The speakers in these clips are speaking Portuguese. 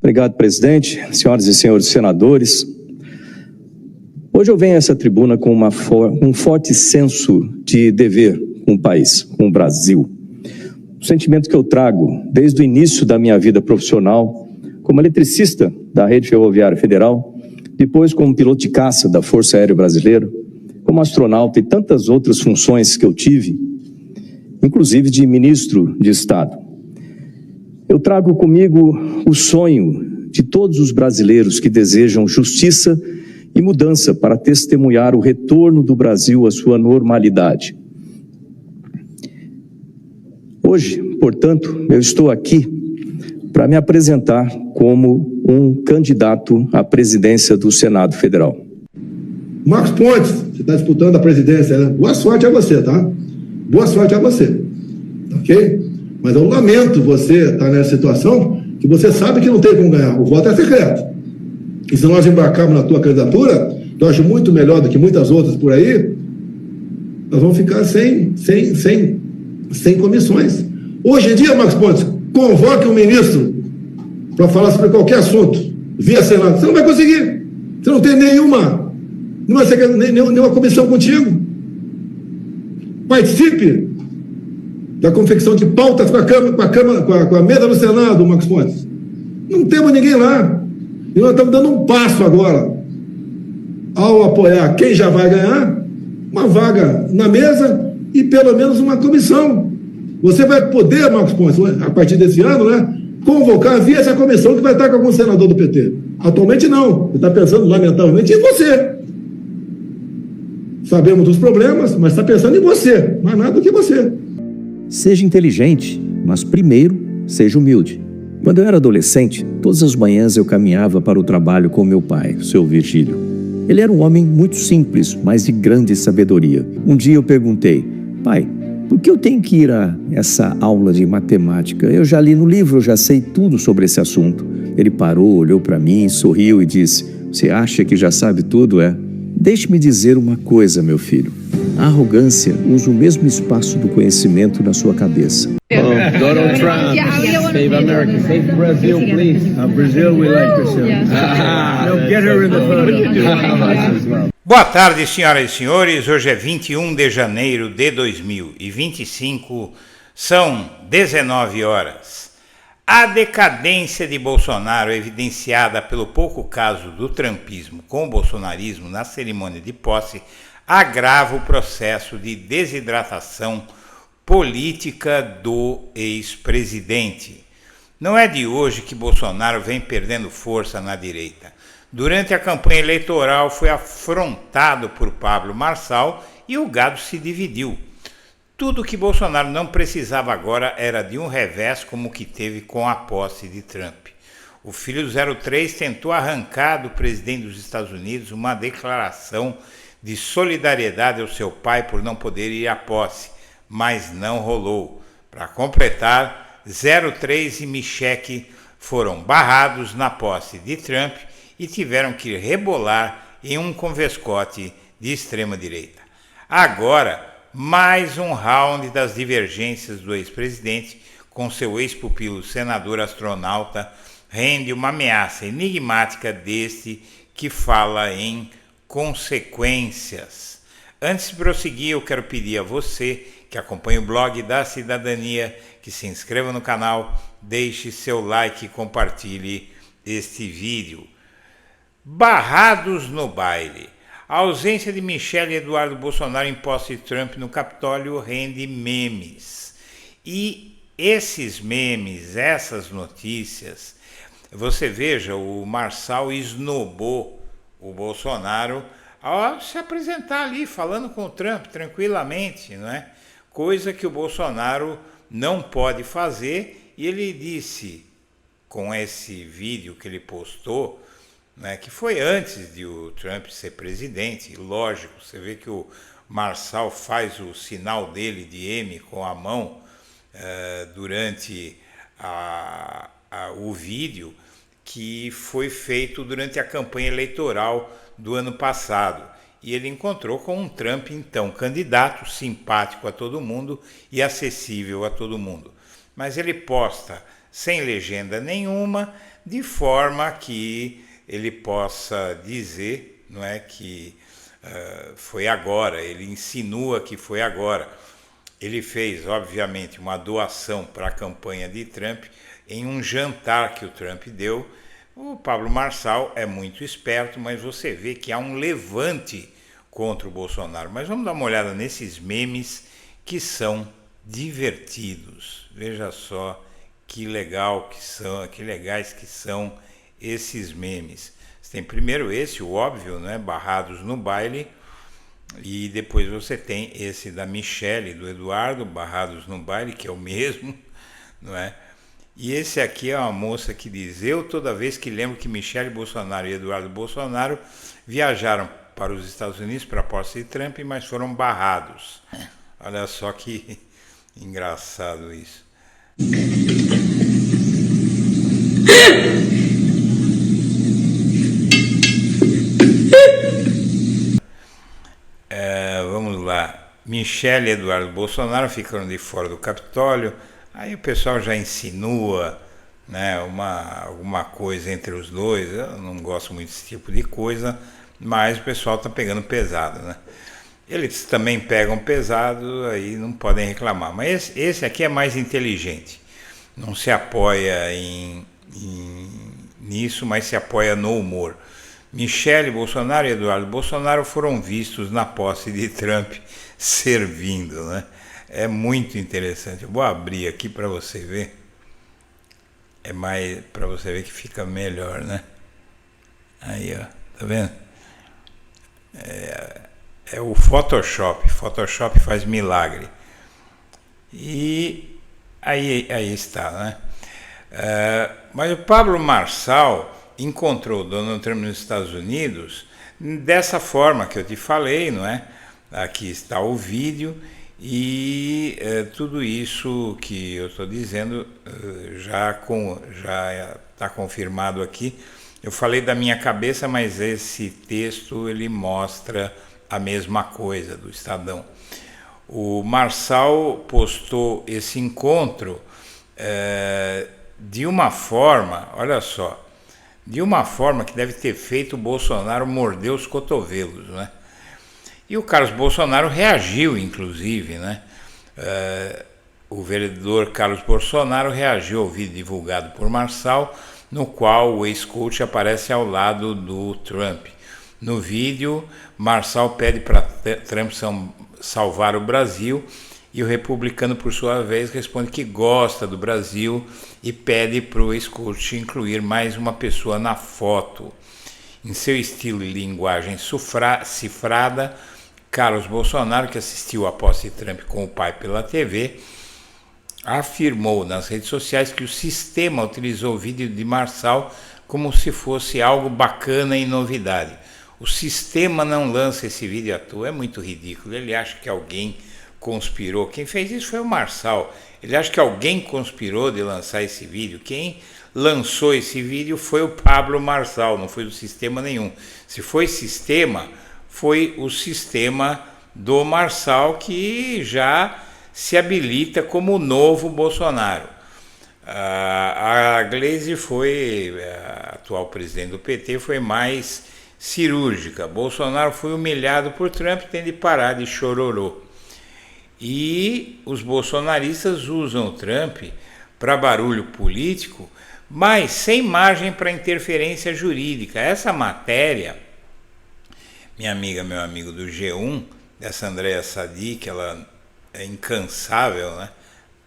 Obrigado, presidente, senhoras e senhores senadores. Hoje eu venho a essa tribuna com um forte senso de dever com o país, com o Brasil. O sentimento que eu trago desde o início da minha vida profissional, como eletricista da Rede Ferroviária Federal, depois como piloto de caça da Força Aérea Brasileira, como astronauta e tantas outras funções que eu tive, inclusive de ministro de Estado. Eu trago comigo o sonho de todos os brasileiros que desejam justiça e mudança para testemunhar o retorno do Brasil à sua normalidade. Hoje, portanto, eu estou aqui para me apresentar como um candidato à presidência do Senado Federal. Marcos Pontes, você está disputando a presidência, né? Boa sorte a você, tá? Boa sorte a você, ok? Mas eu lamento você estar nessa situação que você sabe que não tem como ganhar. O voto é secreto. E se nós embarcarmos na tua candidatura, que eu acho muito melhor do que muitas outras por aí, nós vamos ficar sem comissões. Hoje em dia, Marcos Pontes, convoque um ministro para falar sobre qualquer assunto via Senado. Você não vai conseguir. Você não tem nenhuma comissão contigo. Participe da confecção de pautas com a mesa do Senado, Marcos Pontes. Não temos ninguém lá. E nós estamos dando um passo agora ao apoiar quem já vai ganhar uma vaga na mesa e pelo menos uma comissão. Você vai poder, Marcos Pontes, a partir desse ano, né, convocar via essa comissão que vai estar com algum senador do PT. Atualmente não. Você está pensando, lamentavelmente, em você. Sabemos dos problemas, mas está pensando em você, mais nada do que você. Seja inteligente, mas primeiro seja humilde. Quando eu era adolescente, todas as manhãs eu caminhava para o trabalho com meu pai, o seu Virgílio. Ele era um homem muito simples, mas de grande sabedoria. Um dia eu perguntei: pai, por que eu tenho que ir a essa aula de matemática? Eu já li no livro, eu já sei tudo sobre esse assunto. Ele parou, olhou para mim, sorriu e disse: você acha que já sabe tudo, é? Deixe-me dizer uma coisa, meu filho. A arrogância usa o mesmo espaço do conhecimento na sua cabeça. Donald Trump, save America, save Brazil, please. Brazil, we like Brazil. No, get her in the photo. Boa tarde, senhoras e senhores. Hoje é 21 de janeiro de 2025, são 19 horas. A decadência de Bolsonaro, evidenciada pelo pouco caso do trumpismo com o bolsonarismo na cerimônia de posse, agrava o processo de desidratação política do ex-presidente. Não é de hoje que Bolsonaro vem perdendo força na direita. Durante a campanha eleitoral foi afrontado por Pablo Marçal e o gado se dividiu. Tudo que Bolsonaro não precisava agora era de um revés como o que teve com a posse de Trump. O filho do 03 tentou arrancar do presidente dos Estados Unidos uma declaração de solidariedade ao seu pai por não poder ir à posse, mas não rolou. Para completar, 03 e Michek foram barrados na posse de Trump e tiveram que rebolar em um convescote de extrema-direita. Agora, mais um round das divergências do ex-presidente com seu ex-pupilo senador astronauta rende uma ameaça enigmática deste que fala em consequências. Antes de prosseguir, eu quero pedir a você que acompanha o blog da Cidadania que se inscreva no canal, deixe seu like e compartilhe este vídeo. Barrados no baile. A ausência de Michele Eduardo Bolsonaro em posse de Trump no Capitólio rende memes. E esses memes, essas notícias, você veja, o Marçal esnobou o Bolsonaro ao se apresentar ali, falando com o Trump tranquilamente, não é? Coisa que o Bolsonaro não pode fazer, e ele disse, com esse vídeo que ele postou, né, que foi antes de o Trump ser presidente, lógico, você vê que o Marçal faz o sinal dele de M com a mão durante o vídeo, que foi feito durante a campanha eleitoral do ano passado. E ele encontrou com um Trump, então, candidato, simpático a todo mundo e acessível a todo mundo. Mas ele posta sem legenda nenhuma, de forma que ele possa dizer, não é, que foi agora, ele insinua que foi agora. Ele fez, obviamente, uma doação para a campanha de Trump em um jantar que o Trump deu. O Pablo Marçal é muito esperto, mas você vê que há um levante contra o Bolsonaro. Mas vamos dar uma olhada nesses memes que são divertidos. Veja só que legal que são, que legais que são esses memes. Tem primeiro esse, o óbvio, né, Barrados no Baile, e depois você tem esse da Michelle e do Eduardo, Barrados no Baile, que é o mesmo, não é? E esse aqui é uma moça que diz: eu toda vez que lembro que Michelle Bolsonaro e Eduardo Bolsonaro viajaram para os Estados Unidos para a posse de Trump, mas foram barrados. Olha só que engraçado isso. Vamos lá. Michelle e Eduardo Bolsonaro ficaram de fora do Capitólio. Aí o pessoal já insinua, né, alguma coisa entre os dois. Eu não gosto muito desse tipo de coisa, mas o pessoal está pegando pesado, né? Eles também pegam pesado, aí não podem reclamar. Mas esse aqui é mais inteligente. Não se apoia nisso, mas se apoia no humor. Michelle Bolsonaro e Eduardo Bolsonaro foram vistos na posse de Trump servindo, né? É muito interessante. Eu vou abrir aqui para você ver. É mais para você ver que fica melhor, né? Aí, ó, tá vendo? É o Photoshop. Photoshop faz milagre. E aí está, né? Mas o Pablo Marçal encontrou Donald Trump nos Estados Unidos dessa forma que eu te falei, não é? Aqui está o vídeo e tudo isso que eu estou dizendo já está confirmado aqui. Eu falei da minha cabeça, mas esse texto ele mostra a mesma coisa do Estadão. O Marçal postou esse encontro de uma forma, olha só, de uma forma que deve ter feito o Bolsonaro morder os cotovelos, né? E o Carlos Bolsonaro reagiu, inclusive, né? O vereador Carlos Bolsonaro reagiu ao vídeo divulgado por Marçal, no qual o ex-coach aparece ao lado do Trump. No vídeo, Marçal pede para Trump salvar o Brasil e o republicano, por sua vez, responde que gosta do Brasil e pede para o ex-coach incluir mais uma pessoa na foto. Em seu estilo e linguagem cifrada, Carlos Bolsonaro, que assistiu à posse de Trump com o pai pela TV, afirmou nas redes sociais que o sistema utilizou o vídeo de Marçal como se fosse algo bacana e novidade. O sistema não lança esse vídeo à toa, é muito ridículo. Ele acha que alguém conspirou. Quem fez isso foi o Marçal. Ele acha que alguém conspirou de lançar esse vídeo. Quem lançou esse vídeo foi o Pablo Marçal, não foi do sistema nenhum. Se foi sistema, foi o sistema do Marçal, que já se habilita como o novo Bolsonaro. A Gleisi foi, a atual presidente do PT, foi mais cirúrgica. Bolsonaro foi humilhado por Trump, tem de parar de chororô. E os bolsonaristas usam o Trump para barulho político, mas sem margem para interferência jurídica. Essa matéria, minha amiga, meu amigo do G1, dessa Andréa Sadi, que ela é incansável, né?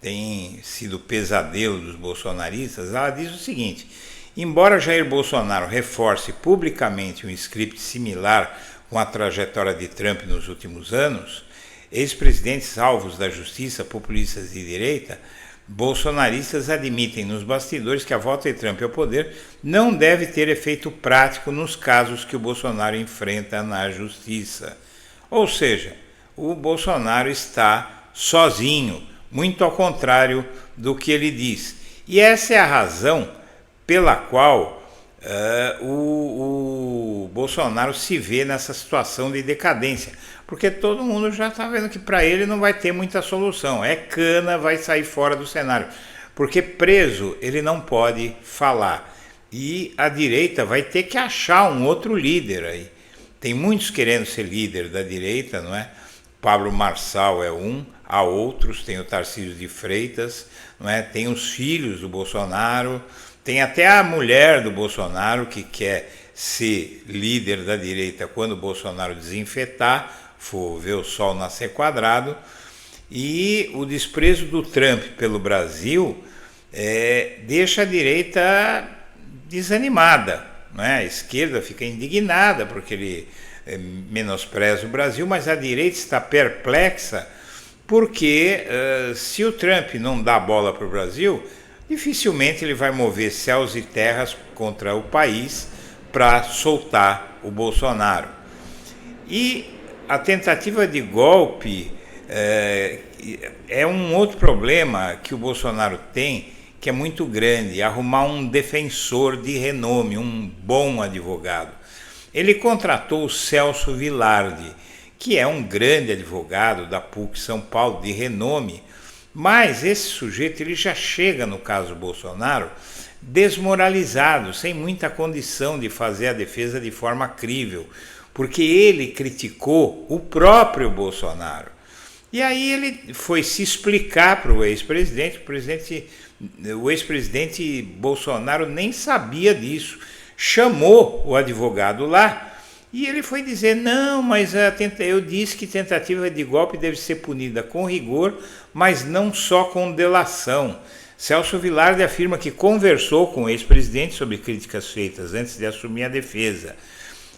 Tem sido pesadelo dos bolsonaristas, ela diz o seguinte: embora Jair Bolsonaro reforce publicamente um script similar com a trajetória de Trump nos últimos anos, ex-presidentes alvos da justiça, populistas de direita, bolsonaristas admitem nos bastidores que a volta de Trump ao poder não deve ter efeito prático nos casos que o Bolsonaro enfrenta na justiça. Ou seja, o Bolsonaro está sozinho, muito ao contrário do que ele diz. E essa é a razão pela qual o Bolsonaro se vê nessa situação de decadência, porque todo mundo já está vendo que para ele não vai ter muita solução, é cana, vai sair fora do cenário. porque preso ele não pode falar. E a direita vai ter que achar um outro líder aí. Tem muitos querendo ser líder da direita, não é? Pablo Marçal é um, há outros, tem o Tarcísio de Freitas, não é? Tem os filhos do Bolsonaro, tem até a mulher do Bolsonaro que quer ser líder da direita quando o Bolsonaro desinfetar, for ver o sol nascer quadrado. E o desprezo do Trump pelo Brasil deixa a direita desanimada, não é? A esquerda fica indignada porque ele menospreza o Brasil, mas a direita está perplexa porque se o Trump não dá bola para o Brasil, dificilmente ele vai mover céus e terras contra o país para soltar o Bolsonaro. E a tentativa de golpe é um outro problema que o Bolsonaro tem, que é muito grande, arrumar um defensor de renome, um bom advogado. Ele contratou o Celso Vilardi, que é um grande advogado da PUC São Paulo, de renome, mas esse sujeito ele já chega, no caso Bolsonaro, desmoralizado, sem muita condição de fazer a defesa de forma crível, porque ele criticou o próprio Bolsonaro. E aí ele foi se explicar para o ex-presidente, o ex-presidente Bolsonaro nem sabia disso, chamou o advogado lá e ele foi dizer, não, mas eu disse que tentativa de golpe deve ser punida com rigor, mas não só com delação. Celso Vilardi afirma que conversou com o ex-presidente sobre críticas feitas antes de assumir a defesa.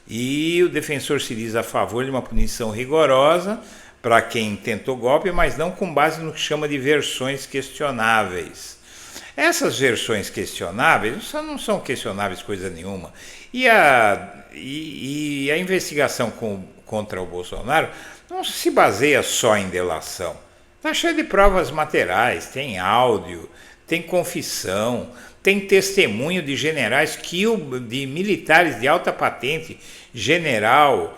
E o defensor se diz a favor de uma punição rigorosa para quem tentou golpe, mas não com base no que chama de versões questionáveis. Essas versões questionáveis não são questionáveis coisa nenhuma. E a investigação contra o Bolsonaro não se baseia só em delação. Está cheio de provas materiais, tem áudio, tem confissão, tem testemunho de generais, de militares de alta patente, general,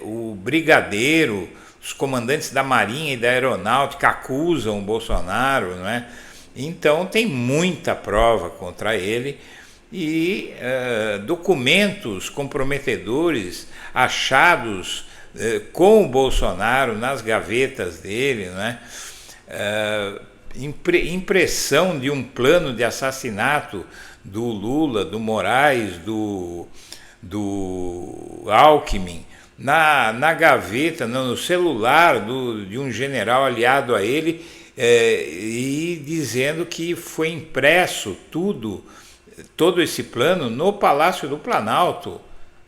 o brigadeiro, os comandantes da Marinha e da Aeronáutica acusam o Bolsonaro, não é? Então tem muita prova contra ele e documentos comprometedores achados com o Bolsonaro nas gavetas dele, não é? Impressão de um plano de assassinato do Lula, do Moraes, do Alckmin, na gaveta, no celular de um general aliado a ele, e dizendo que foi impresso todo esse plano no Palácio do Planalto,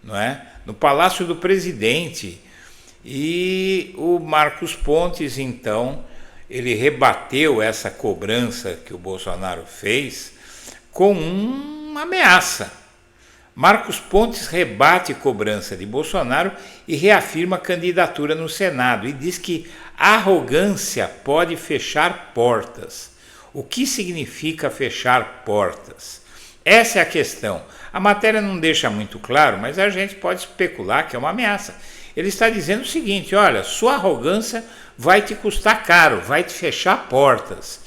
não é? No Palácio do Presidente. E o Marcos Pontes, então, ele rebateu essa cobrança que o Bolsonaro fez com uma ameaça. Marcos Pontes rebate cobrança de Bolsonaro e reafirma a candidatura no Senado e diz que a arrogância pode fechar portas. O que significa fechar portas? Essa é a questão. A matéria não deixa muito claro, mas a gente pode especular que é uma ameaça. Ele está dizendo o seguinte, olha, sua arrogância vai te custar caro, vai te fechar portas.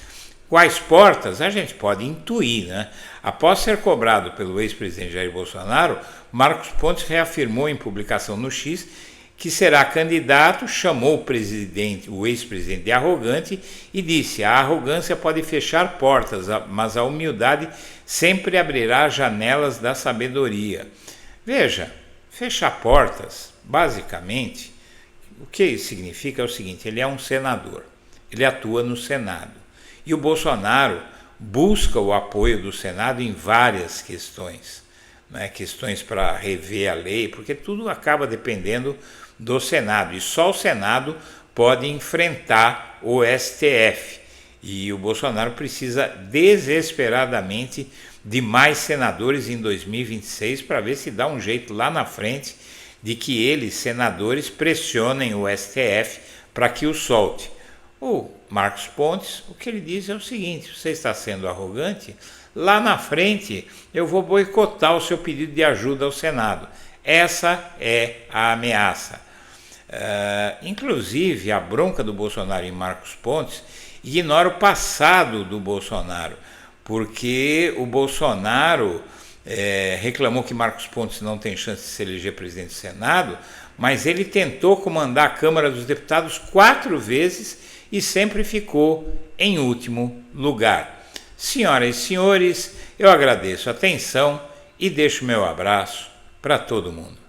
Quais portas? A gente pode intuir, né? Após ser cobrado pelo ex-presidente Jair Bolsonaro, Marcos Pontes reafirmou em publicação no X que será candidato, chamou o ex-presidente de arrogante e disse: a arrogância pode fechar portas, mas a humildade sempre abrirá janelas da sabedoria. Veja, fechar portas, basicamente, o que isso significa é o seguinte: ele é um senador, ele atua no Senado. E o Bolsonaro busca o apoio do Senado em várias questões, né? Questões para rever a lei, porque tudo acaba dependendo do Senado, e só o Senado pode enfrentar o STF. E o Bolsonaro precisa desesperadamente de mais senadores em 2026 para ver se dá um jeito lá na frente de que eles, senadores, pressionem o STF para que o solte. O Marcos Pontes, o que ele diz é o seguinte: você está sendo arrogante, lá na frente eu vou boicotar o seu pedido de ajuda ao Senado. Essa é a ameaça. Inclusive, a bronca do Bolsonaro em Marcos Pontes ignora o passado do Bolsonaro, porque o Bolsonaro reclamou que Marcos Pontes não tem chance de se eleger presidente do Senado, mas ele tentou comandar a Câmara dos Deputados 4 vezes e sempre ficou em último lugar. Senhoras e senhores, eu agradeço a atenção e deixo meu abraço para todo mundo.